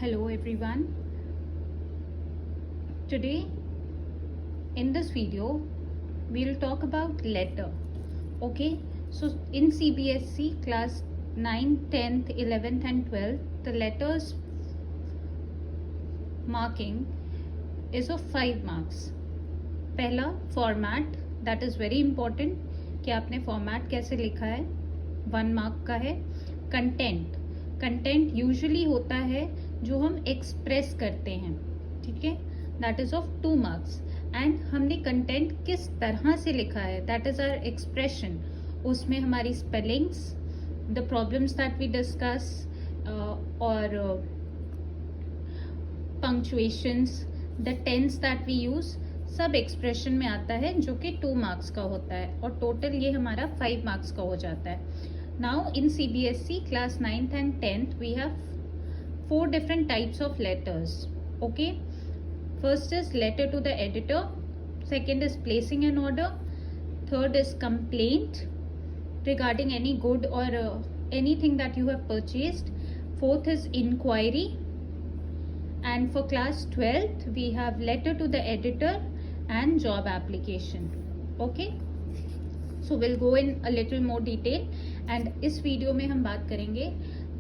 Hello everyone. Today in this video we'll talk about letter. Okay, so in CBSE class 9, 10th, 11th and 12th the letters marking is of 5 marks. पहला format, that is very important कि आपने format कैसे लिखा है, 1 mark का है. Content usually होता है जो हम एक्सप्रेस करते हैं, ठीक है, that is of 2 marks. And हमने कंटेंट किस तरह से लिखा है, दैट इज आवर एक्सप्रेशन. उसमें हमारी spellings, the problems that we discuss और punctuations, the tense that we use, सब एक्सप्रेशन में आता है जो कि 2 मार्क्स का होता है और टोटल ये हमारा 5 मार्क्स का हो जाता है. Now in CBSE class 9th and 10th we have 4 different types of letters. Okay, first is letter to the editor, second is placing an order, third is complaint regarding any good or anything that you have purchased, fourth is inquiry, and for class 12th we have letter to the editor and job application. Okay, so we'll go in a little more detail and इस video में हम बात करेंगे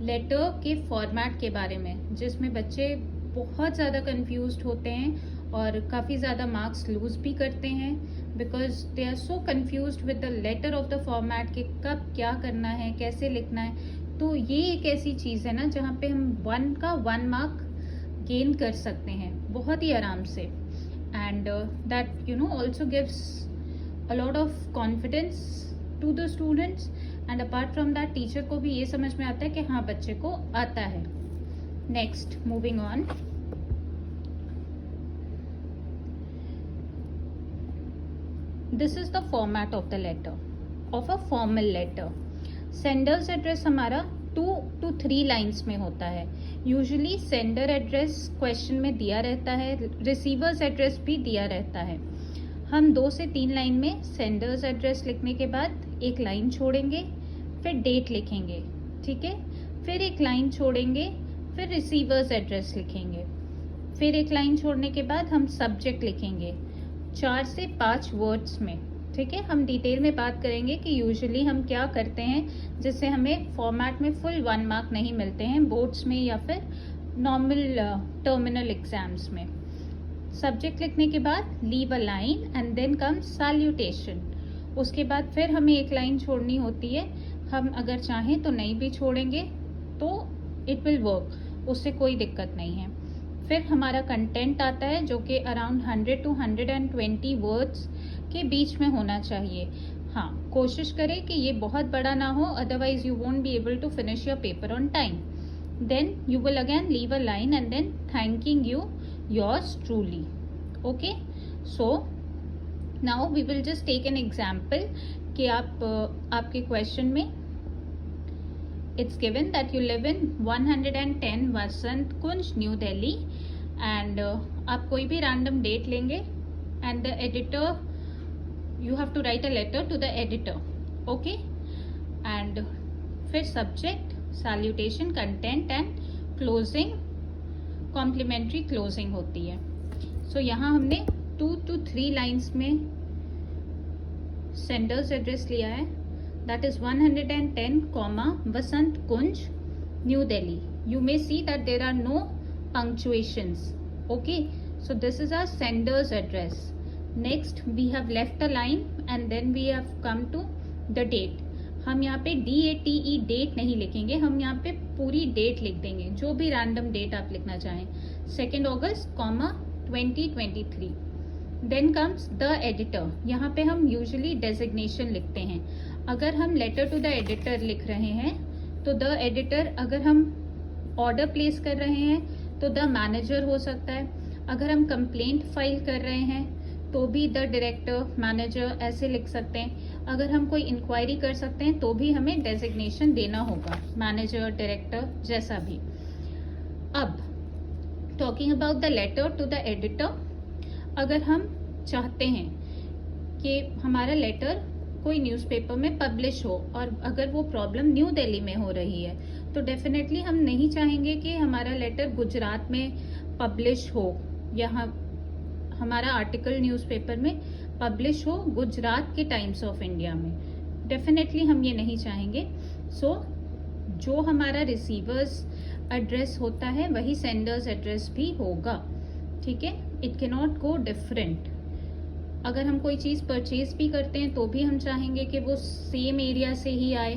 letter के format के बारे में, जिसमें बच्चे बहुत ज़्यादा कंफ्यूज्ड होते हैं और काफ़ी ज़्यादा मार्क्स लूज भी करते हैं because they are so confused with the letter of the format कि कब क्या करना है, कैसे लिखना है. तो ये एक ऐसी चीज़ है ना जहाँ पे हम 1 का 1 मार्क गेन कर सकते हैं बहुत ही आराम से. And that you know also gives a lot of confidence to the students. And apart from that teacher को भी ये समझ में आता है कि हाँ बच्चे को आता है. Next, moving on. This is the format of the letter of a formal letter. Sender's address हमारा 2 to 3 लाइन्स में होता है. यूजुअली सेंडर एड्रेस क्वेश्चन में दिया रहता है, रिसीवर्स एड्रेस भी दिया रहता है. हम 2 से 3 लाइन में सेंडर्स एड्रेस लिखने के बाद एक लाइन छोड़ेंगे, फिर डेट लिखेंगे, ठीक है, फिर एक लाइन छोड़ेंगे, फिर रिसीवर्स एड्रेस लिखेंगे, फिर एक लाइन छोड़ने के बाद हम सब्जेक्ट लिखेंगे 4 से 5 वर्ड्स में. ठीक है, हम डिटेल में बात करेंगे कि यूजुअली हम क्या करते हैं जिससे हमें फॉर्मेट में फुल 1 मार्क नहीं मिलते हैं बोर्ड्स में या फिर नॉर्मल टर्मिनल एग्जाम्स में. सब्जेक्ट लिखने के बाद leave a line and then comes salutation. उसके बाद फिर हमें एक लाइन छोड़नी होती है. हम अगर चाहें तो नहीं भी छोड़ेंगे तो इट विल वर्क, उससे कोई दिक्कत नहीं है. फिर हमारा कंटेंट आता है जो कि अराउंड 100 to 120 वर्ड्स के बीच में होना चाहिए. हाँ, कोशिश करें कि ये बहुत बड़ा ना हो, otherwise you won't be able to finish your paper on time. Then you will again leave a line and then thanking you yours truly. Okay, so now we will just take an example कि आप आपके question में it's given that you live in 110 Vasant Kunj new Delhi and आप कोई भी random date लेंगे and the editor you have to write a letter to the editor. Okay, and फिर subject, salutation, content and closing, complimentary closing होती है. So यहाँ हमने 2 to 3 lines में सेंडर्स एड्रेस लिया है, that is 110 comma Vasant Kunj new Delhi. You may see that there are no punctuations. Okay, so this is our sender's address. Next we have left a line and then we have come to the date. हम यहाँ पे DATE date नहीं लिखेंगे, हम यहाँ पे पूरी date लिख देंगे, जो भी रैंडम डेट आप लिखना चाहें. 2 अगस्त comma 2023. Then comes the editor. यहाँ पे हम यूजुअली डेजिग्नेशन लिखते हैं. अगर हम लेटर टू द एडिटर लिख रहे हैं तो द एडिटर, अगर हम ऑर्डर प्लेस कर रहे हैं तो द मैनेजर हो सकता है. अगर हम कंप्लेंट फाइल कर रहे हैं तो भी द डायरेक्टर, मैनेजर ऐसे लिख सकते हैं. अगर हम कोई इंक्वायरी कर सकते हैं तो भी हमें डेजिग्नेशन देना होगा, मैनेजर, डायरेक्टर, जैसा भी. अब talking about the letter to the editor, अगर हम चाहते हैं कि हमारा लेटर कोई न्यूज़पेपर में पब्लिश हो, और अगर वो प्रॉब्लम न्यू दिल्ली में हो रही है तो डेफिनेटली हम नहीं चाहेंगे कि हमारा लेटर गुजरात में पब्लिश हो या हमारा आर्टिकल न्यूज़पेपर में पब्लिश हो गुजरात के टाइम्स ऑफ इंडिया में। डेफिनेटली हम ये नहीं चाहेंगे। सो जो हमारा रिसीवर्स एड्रेस होता है वही सेंडर्स एड्रेस भी होगा, ठीक है। It can not go different. अगर हम कोई चीज़ परचेज भी करते हैं तो भी हम चाहेंगे कि वो सेम एरिया से ही आए,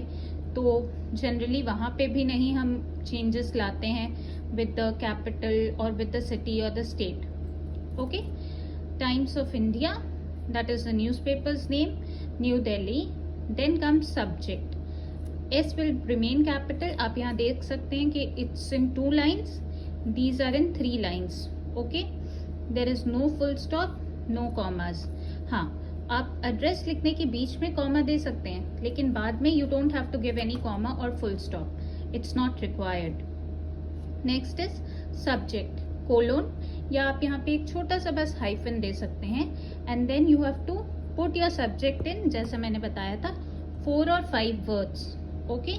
तो जनरली वहाँ पे भी नहीं हम चेंजेस लाते हैं विद द कैपिटल और विद द सिटी और the state. Okay, Times of India, that is the newspaper's name, New Delhi. Then comes subject, S will remain capital। आप यहाँ देख सकते हैं कि it's in 2 lines, these are in 3 lines। okay, there is no full stop, no commas। हाँ, आप address लिखने के बीच में कॉमा दे सकते हैं, लेकिन बाद में you don't have to give any comma or full stop, it's not required। next is subject, colon, या आप यहाँ पे एक छोटा सा बस हाइफन दे सकते हैं, and then you have to put your subject in, जैसा मैंने बताया था, 4 or 5 words। okay,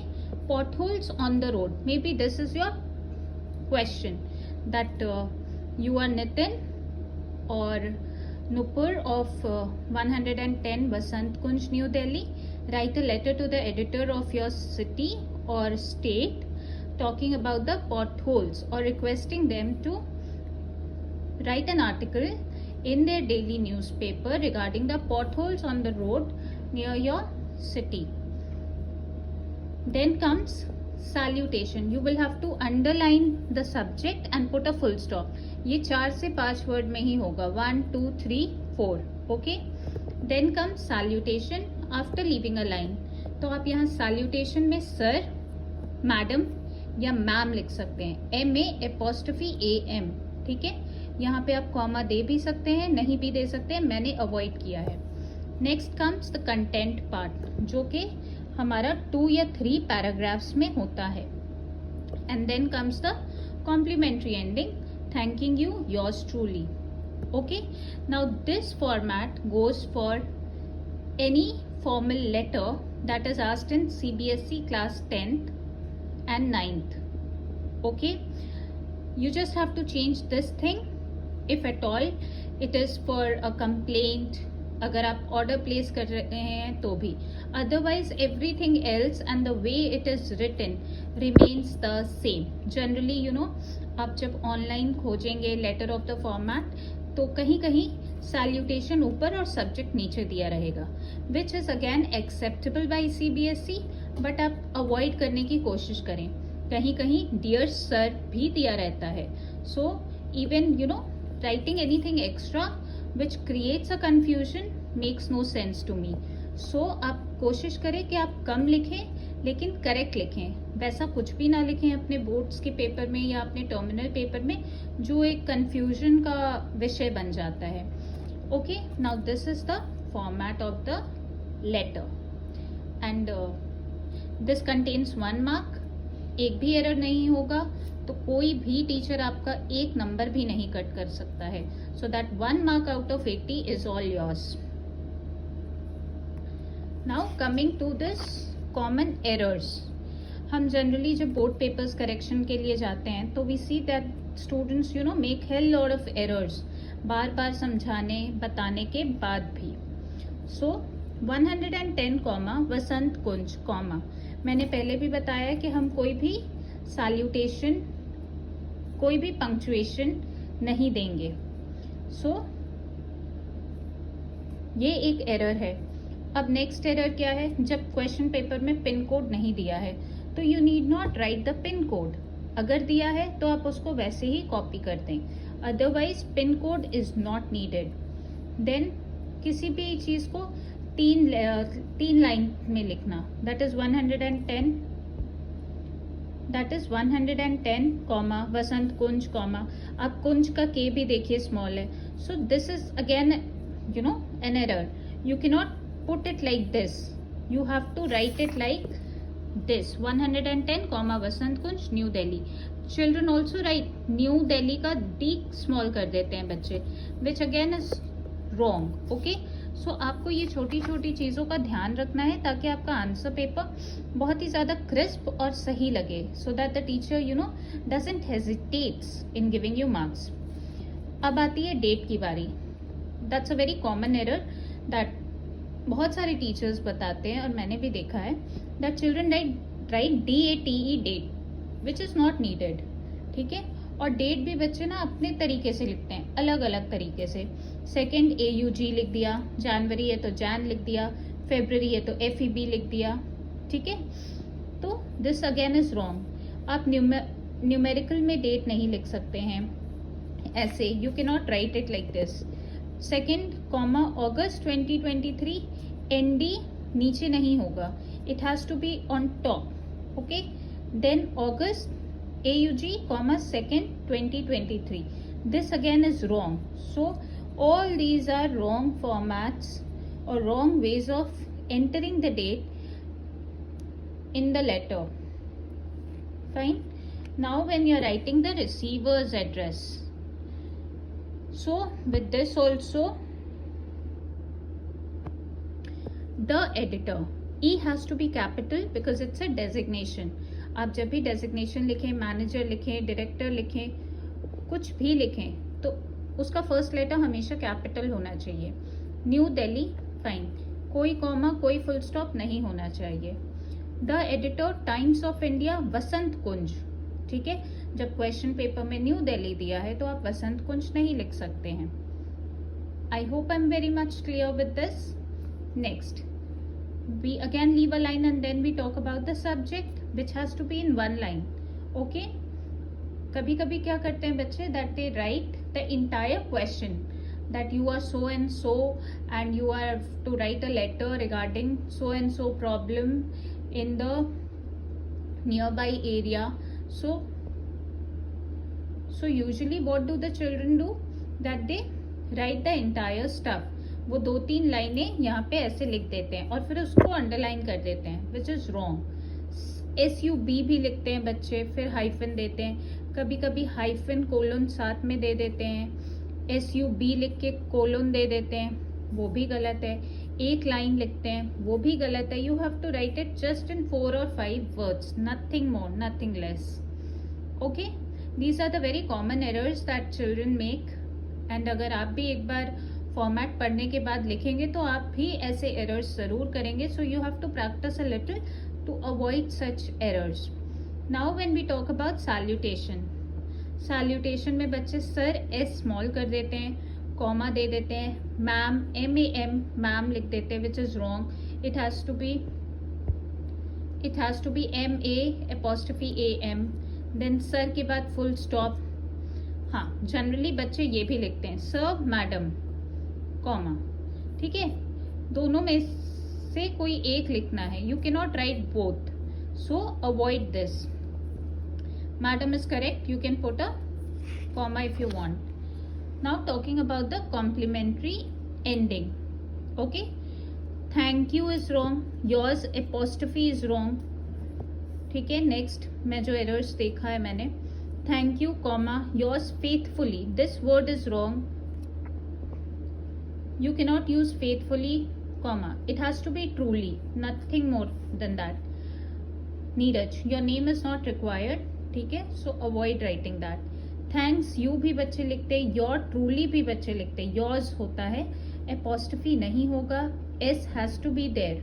potholes on the road, maybe this is your question that you are Nitin or Nupur of 110 Basant Kunj, New Delhi, write a letter to the editor of your city or state talking about the potholes or requesting them to write an article in their daily newspaper regarding the potholes on the road near your city। Then comes salutation, you will have to underline the subject and put a full stop। ये 4 से 5 word में ही होगा, 1 2 3 4। okay, then comes salutation after leaving a line। तो आप यहाँ salutation में sir, madam या ma'am लिख सकते हैं, MA''AM। ठीक है, यहाँ पे आप कॉमा दे भी सकते हैं, नहीं भी दे सकते हैं, मैंने अवॉइड किया है। Next comes the content part, जो कि हमारा 2 या 3 पैराग्राफ्स में होता है। And then comes the complimentary ending, thanking you, yours truly. Okay, now this format goes for any formal letter that is asked in CBSE class 10th and 9th। Okay, you just have to change this thing if at all it is for a complaint, अगर आप order place कर रहे हैं तो भी, otherwise everything else and the way it is written remains the same. Generally you know, आप जब online खोजेंगे लेटर ऑफ द फॉर्मेट तो कहीं कहीं सैल्यूटेशन ऊपर और सब्जेक्ट नीचे दिया रहेगा, which is again acceptable bye CBSE, but आप अवॉइड करने की कोशिश करें। कहीं कहीं डियर सर भी दिया रहता है। So even you know, writing anything extra which creates a confusion makes no sense to me। so आप कोशिश करें कि आप कम लिखें लेकिन करेक्ट लिखें, वैसा कुछ भी ना लिखें अपने बोर्ड्स के पेपर में या अपने टर्मिनल पेपर में जो एक कंफ्यूजन का विषय बन जाता है। Okay, now this is the format of the letter and this contains 1 mark. एक भी एरर नहीं होगा तो कोई भी टीचर आपका 1 नंबर भी नहीं कट कर सकता है। So that 1 mark out of 80 is all yours. Now coming to this common errors, हम जनरली जब बोर्ड पेपर्स करेक्शन के लिए जाते हैं तो we see that students you know make hell lot of errors, बार बार समझाने बताने के बाद भी। सो 110 कॉमा वसंत कुंज कॉमा, मैंने पहले भी बताया कि हम कोई भी सैल्यूटेशन, कोई भी पंक्चुएशन नहीं देंगे। सो ये एक एरर है। अब नेक्स्ट एरर क्या है, जब क्वेश्चन पेपर में पिन कोड नहीं दिया है तो you need not right the pin code. अगर दिया है तो आप उसको वैसे ही कॉपी कर दें, otherwise pin code is not needed. Then किसी भी चीज को 3 लाइन में लिखना, that is 110 comma Vasant Kunj comma, अब कुंज का के भी देखिए स्मॉल है। So this is again you know an error, you can not put it like this, यू हैव टू राइट इट लाइक this 110 comma Vasant Kunj new Delhi. Children also write New Delhi का D small कर देते हैं बच्चे, which again is wrong. Okay, so आपको ये छोटी छोटी चीज़ों का ध्यान रखना है ताकि आपका आंसर पेपर बहुत ही ज़्यादा क्रिस्प और सही लगे, so that the teacher doesn't hesitates in giving you marks. अब आती है डेट की बारी। That's a very common error that बहुत सारे टीचर्स बताते हैं और मैंने भी देखा है, that children write DATE date which is not needed. ठीक है, और डेट भी बच्चे ना अपने तरीके से लिखते हैं, अलग अलग तरीके से। सेकेंड AUG लिख दिया, जनवरी है तो जैन लिख दिया, फेब्रवरी है तो FEB लिख दिया। ठीक है, तो दिस अगेन इज रॉन्ग। आप न्यूमेरिकल में डेट नहीं लिख सकते हैं ऐसे, you can not write it like this. Second comma August 2023, ND नीचे नहीं होगा, it has to be on top. Okay, then August AUG comma second 2023, this again is wrong. So all these are wrong formats or wrong ways of entering the date in the letter. Fine. Now when you are writing the receiver's address, so with this also the editor, E has to be capital because it's a designation. आप जब भी designation लिखें, manager लिखें, director लिखें, कुछ भी लिखें तो उसका फर्स्ट लेटर हमेशा कैपिटल होना चाहिए। न्यू दिल्ली, फाइन, कोई कॉमा कोई फुल स्टॉप नहीं होना चाहिए। The editor, Times of India, Vasant Kunj. ठीक है, जब क्वेश्चन पेपर में न्यू दिल्ली दिया है तो आप वसंत कुंज नहीं लिख सकते हैं। I hope I am very much clear with this. Next, we again leave a line and then we talk about the subject which has to be in one line. Okay, कभी कभी क्या करते हैं बच्चे, that they write the entire question that you are so and so and you are to write a letter regarding so and so problem in the nearby area. So usually what do the children do, that they write the entire stuff. वो 2-3 लाइनें यहाँ पे ऐसे लिख देते हैं और फिर उसको अंडरलाइन कर देते हैं, विच इज़ रॉन्ग। SUB भी लिखते हैं बच्चे, फिर हाइफन देते हैं, कभी कभी हाइफन कोलन साथ में दे देते हैं, SUB लिख के कोलन दे देते हैं, वो भी गलत है। एक लाइन लिखते हैं, वो भी गलत है। You have to right it just in 4 or 5 words, nothing more, nothing less. Okay, these are the very common errors that children make. And अगर आप भी एक बार फॉर्मेट पढ़ने के बाद लिखेंगे तो आप भी ऐसे एरर्स ज़रूर करेंगे। So you have to practice a little to avoid such errors. Now when we talk about salutation, salutation में बच्चे सर S स्मॉल कर देते हैं, कॉमा दे देते हैं, मैम MAM मैम लिख देते हैं, which is wrong. It has to be MA''AM, then sir के बाद फुल स्टॉप। हाँ, जनरली बच्चे ये भी लिखते हैं, सर मैडम कॉमा। ठीक है, दोनों में से कोई एक लिखना है, you can not write both, so avoid this. Madam is correct, you can put a comma if you want. Now talking about the complimentary ending. Okay, thank you is wrong, yours apostrophe is wrong. ठीक है, next मैं जो errors देखा है मैंने, thank you comma yours faithfully, this word is wrong. You cannot use faithfully, comma. It has to be truly, nothing more than that. Neeraj, your name is not required. ठीक है, so avoid writing that. Thanks you भी बच्चे लिखते हैं, your truly भी बच्चे लिखते हैं, yours होता है, apostrophe नहीं होगा, S has to be there.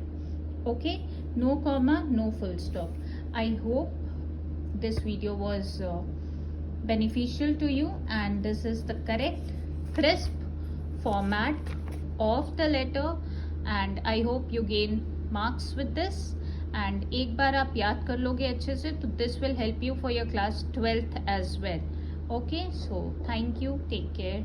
Okay, no comma, no full stop. I hope this video was beneficial to you and this is the correct, crisp format of the letter and I hope you gain marks with this and एक बार आप याद कर लोगे अच्छे से तो this will help you for your class 12th as well. Okay, so thank you, take care.